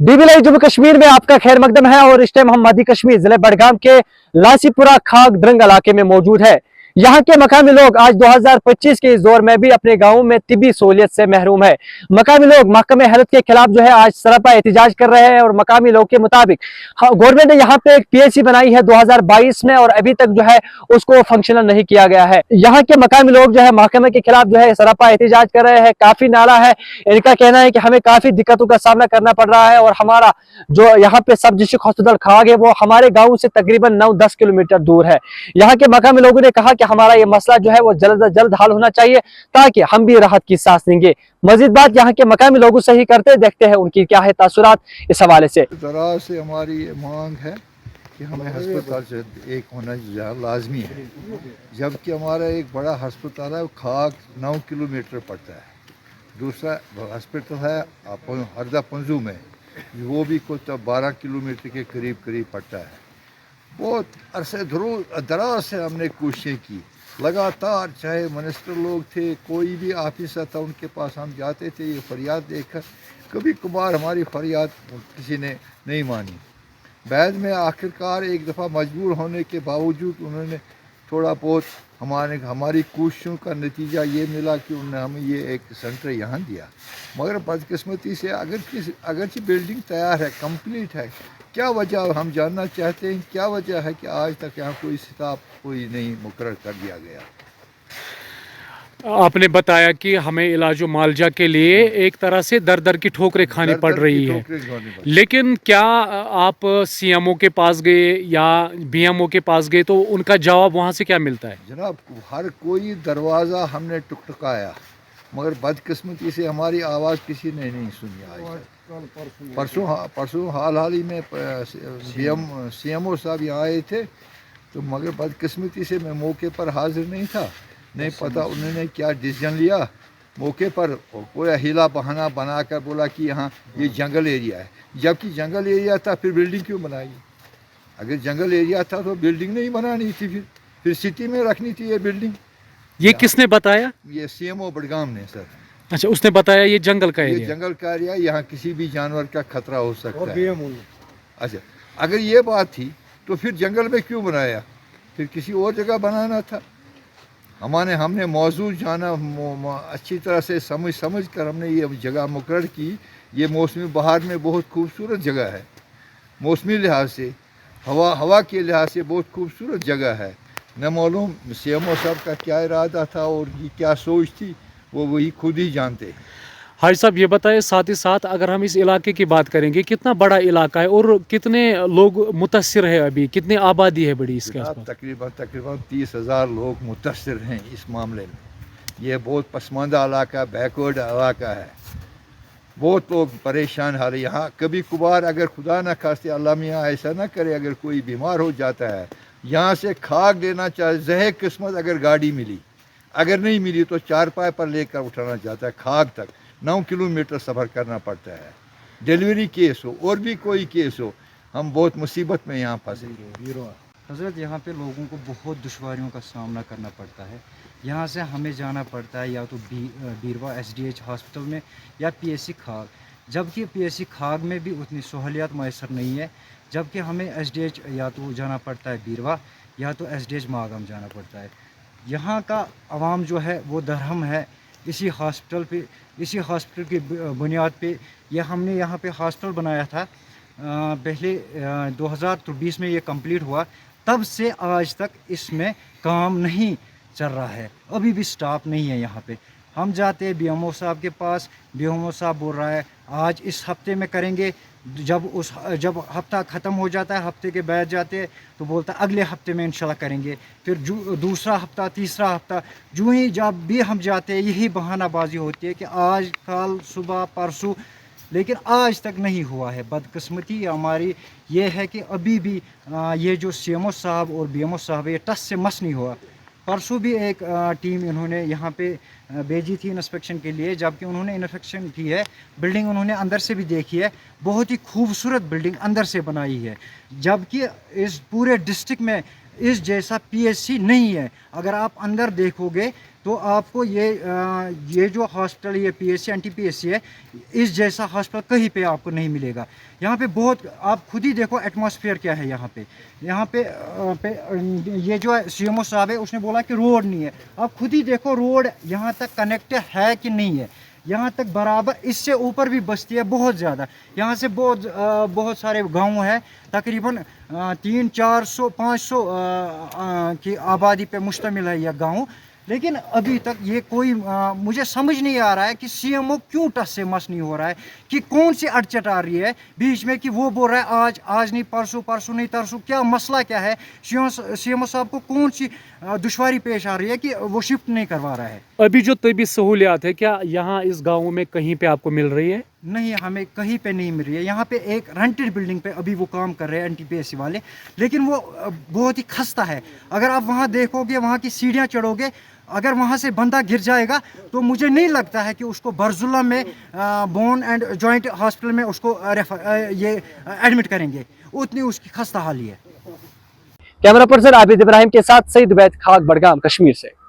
बीबीलाई जम्मू कश्मीर में आपका खैर मकदम है और इस टाइम हम मध्य कश्मीर जिले बडगाम के लासीपुरा खाग द्रंग इलाके में मौजूद है। यहाँ के मकामी लोग आज 2025 के इस दौर में भी अपने गांवों में तिब्बी सहूलियत से महरूम है। मकामी लोग महकमे हेल्थ के खिलाफ जो है आज सरापा एहतजाज कर रहे हैं और मकामी लोग के मुताबिक गवर्नमेंट ने यहाँ पे एक पीएचसी बनाई है 2022 में और अभी तक जो है उसको फंक्शनल नहीं किया गया है। यहाँ के मकामी लोग जो है महकमे के खिलाफ जो है सरापा एहतजाज कर रहे हैं। काफी नाला है, इनका कहना है कि हमें काफी दिक्कतों का सामना करना पड़ रहा है और हमारा जो यहाँ पे सब डिस्ट्रिक्ट हॉस्पिटल खाग है वो हमारे गाँव से तकरीबन 9-10 किलोमीटर दूर है। यहाँ के मकामी लोगों ने कहा कि हमारा ये मसला जो है वो जल्द से जल्द हल होना चाहिए ताकि हम भी राहत की सांस लेंगे। मजीद बात यहाँ के मकामी लोगों से ही करते, देखते हैं उनकी क्या है तासुरात इस हवाले से। दराज से हमारी मांग है कि हमें हस्पताल से एक होना लाजमी है, जबकि हमारा एक बड़ा हस्पताल है वो खाग 9 किलोमीटर पड़ता है। दूसरा हस्पताल है हरदा पंजू में, वो भी कुछ 12 किलोमीटर के करीब पड़ता है। बहुत अरसे दराज से हमने कोशिशें की लगातार, चाहे मिनिस्टर लोग थे, कोई भी ऑफिसर था, उनके पास हम जाते थे ये फरियाद देखकर, कभी कभार हमारी फरियाद किसी ने नहीं मानी। बाद में आखिरकार एक दफ़ा मजबूर होने के बावजूद उन्होंने थोड़ा बहुत हमारी कोशिशों का नतीजा ये मिला कि उन्होंने हमें ये एक सेंटर यहाँ दिया। मगर बदकिस्मती से अगरचि बिल्डिंग तैयार है, कंप्लीट है, क्या वजह हम जानना चाहते हैं, क्या वजह है कि आज तक यहाँ कोई स्टाफ कोई नहीं मुकर्रर कर दिया गया। आपने बताया कि हमें इलाज मालजा के लिए एक तरह से दर की ठोकरें खानी पड़ रही है, लेकिन क्या आप सीएमओ के पास गए या बीएमओ के पास गए तो उनका जवाब वहाँ से क्या मिलता है? जनाब, हर कोई दरवाज़ा हमने टुकटुकाया, मगर बदकिस्मती से हमारी आवाज़ किसी ने नहीं सुनी। आज परसों हाल ही में सीएमओ साहब यहाँ आए थे, तो मगर बदकिस्मती से मैं मौके पर हाजिर नहीं था, नहीं पता उन्होंने क्या डिसीजन लिया। मौके पर पूरा हीला बहाना बनाकर बोला कि यहाँ ये जंगल एरिया है, जबकि जंगल एरिया था फिर बिल्डिंग क्यों बनाई? अगर जंगल एरिया था तो बिल्डिंग नहीं बनानी थी, फिर सिटी में रखनी थी ये बिल्डिंग। ये किसने बताया? ये सीएमओ बडगाम ने सर। अच्छा, उसने बताया ये जंगल का एरिया? ये जंगल का एरिया, यहाँ किसी भी जानवर का खतरा हो सकता है। अच्छा, अगर ये बात थी तो फिर जंगल में क्यों बनाया? फिर किसी और जगह बनाना था। हमने मौजूद जाना, अच्छी तरह से समझ कर हमने ये जगह मुकर्रर की। ये मौसमी बहार में बहुत खूबसूरत जगह है, मौसमी लिहाज से, हवा के लिहाज से बहुत खूबसूरत जगह है। न मालूम सीएमओ साहब का क्या इरादा था और ये क्या सोच थी, वो वही खुद ही जानते हैं। हाजी साहब, ये बताएं साथ ही साथ अगर हम इस इलाके की बात करेंगे, कितना बड़ा इलाका है और कितने लोग मुतासिर है, अभी कितनी आबादी है बड़ी इसके आसपास? तकरीबन 30,000 लोग मुतासिर हैं इस मामले में। ये बहुत पसमानदा इलाका, बैकवर्ड इलाका है, बहुत लोग परेशान हाल है यहाँ। कभी कभार अगर खुदा न खास्ते अल्लाह मियाँ ऐसा ना करे, अगर कोई बीमार हो जाता है, यहाँ से खाग लेना चाहे, ज़हे किस्मत अगर गाड़ी मिली, अगर नहीं मिली तो चारपाई पर लेकर उठाना चाहता है खाग तक। 9 किलोमीटर सफ़र करना पड़ता है। डिलीवरी केस हो और भी कोई केस हो, हम बहुत मुसीबत में यहाँ फंसे। हज़रत, यहाँ पे लोगों को बहुत दुश्वारियों का सामना करना पड़ता है। यहाँ से हमें जाना पड़ता है या तो बीरवा SDH हॉस्पिटल में या PSC खाग, जबकि PSC खाग में भी उतनी सहूलियत मैसर नहीं है। जबकि हमें SDH या तो जाना पड़ता है बीरवा या तो SDH मागाम जाना पड़ता है। यहाँ का आवाम जो है वो दरहम है इसी हॉस्पिटल की बुनियाद पे। हमने यहाँ पे हॉस्पिटल बनाया था पहले 2020 में ये कंप्लीट हुआ, तब से आज तक इसमें काम नहीं चल रहा है, अभी भी स्टाफ नहीं है यहाँ पे। हम जाते हैं BMO साहब के पास, BMO साहब बोल रहा है आज इस हफ्ते में करेंगे, जब हफ्ता ख़त्म हो जाता है, हफ्ते के बाद जाते हैं तो बोलता है अगले हफ्ते में इंशाल्लाह करेंगे। फिर दूसरा हफ्ता, तीसरा हफ्ता, जो ही जब भी हम जाते हैं यही बहानाबाजी होती है कि आज, कल, सुबह, परसों, लेकिन आज तक नहीं हुआ है। बदकिस्मती हमारी ये है कि अभी भी ये जो CMO साहब और BMO साहब ये टस से मस नहीं हुआ। परसों भी एक टीम इन्होंने यहाँ पे भेजी थी इंस्पेक्शन के लिए, जबकि उन्होंने इंस्पेक्शन की है, बिल्डिंग उन्होंने अंदर से भी देखी है, बहुत ही खूबसूरत बिल्डिंग अंदर से बनाई है, जबकि इस पूरे डिस्ट्रिक्ट में इस जैसा PSC नहीं है। अगर आप अंदर देखोगे तो आपको ये जो हॉस्पिटल ये PSC NTPSC है, इस जैसा हॉस्पिटल कहीं पे आपको नहीं मिलेगा। यहाँ पे बहुत, आप खुद ही देखो एटमॉस्फेयर क्या है यहाँ पे ये जो है CMO साहब है, उसने बोला कि रोड नहीं है। आप खुद ही देखो रोड यहाँ तक कनेक्ट है कि नहीं है, यहाँ तक बराबर, इससे ऊपर भी बस्ती है बहुत ज़्यादा। यहाँ से बहुत सारे गांव है, तकरीबन 300-400-500 की आबादी पे मुश्तमिल है यह गांव। लेकिन अभी तक ये कोई मुझे समझ नहीं आ रहा है कि CMO क्यों टस से मस नहीं हो रहा है, कि कौन सी अड़चट आ रही है बीच में, कि वो बोल रहा है आज नहीं परसों नहीं तरसों, क्या मसला क्या है? CMO साहब को कौन सी दुश्वारी पेश आ रही है कि वो शिफ्ट नहीं करवा रहा है? अभी जो तबी सहूलियात है, क्या यहाँ इस गाँव में कहीं पे आपको मिल रही है? नहीं, हमें कहीं पे नहीं मिल रही है। यहाँ पे एक रेंटेड बिल्डिंग पे अभी वो काम कर रहे हैं NTPSC वाले, लेकिन वो बहुत ही खस्ता है। अगर आप वहाँ देखोगे, वहाँ की सीढ़ियाँ चढ़ोगे, अगर वहाँ से बंदा गिर जाएगा तो मुझे नहीं लगता है कि उसको बरजुल्ला में बोन एंड जॉइंट हॉस्पिटल में उसको एडमिट करेंगे, उतनी उसकी खस्ता हाली है। कैमरा पर्सन आबिद इब्राहिम के साथ सईद उबैद, खाक, बडगाम, कश्मीर से।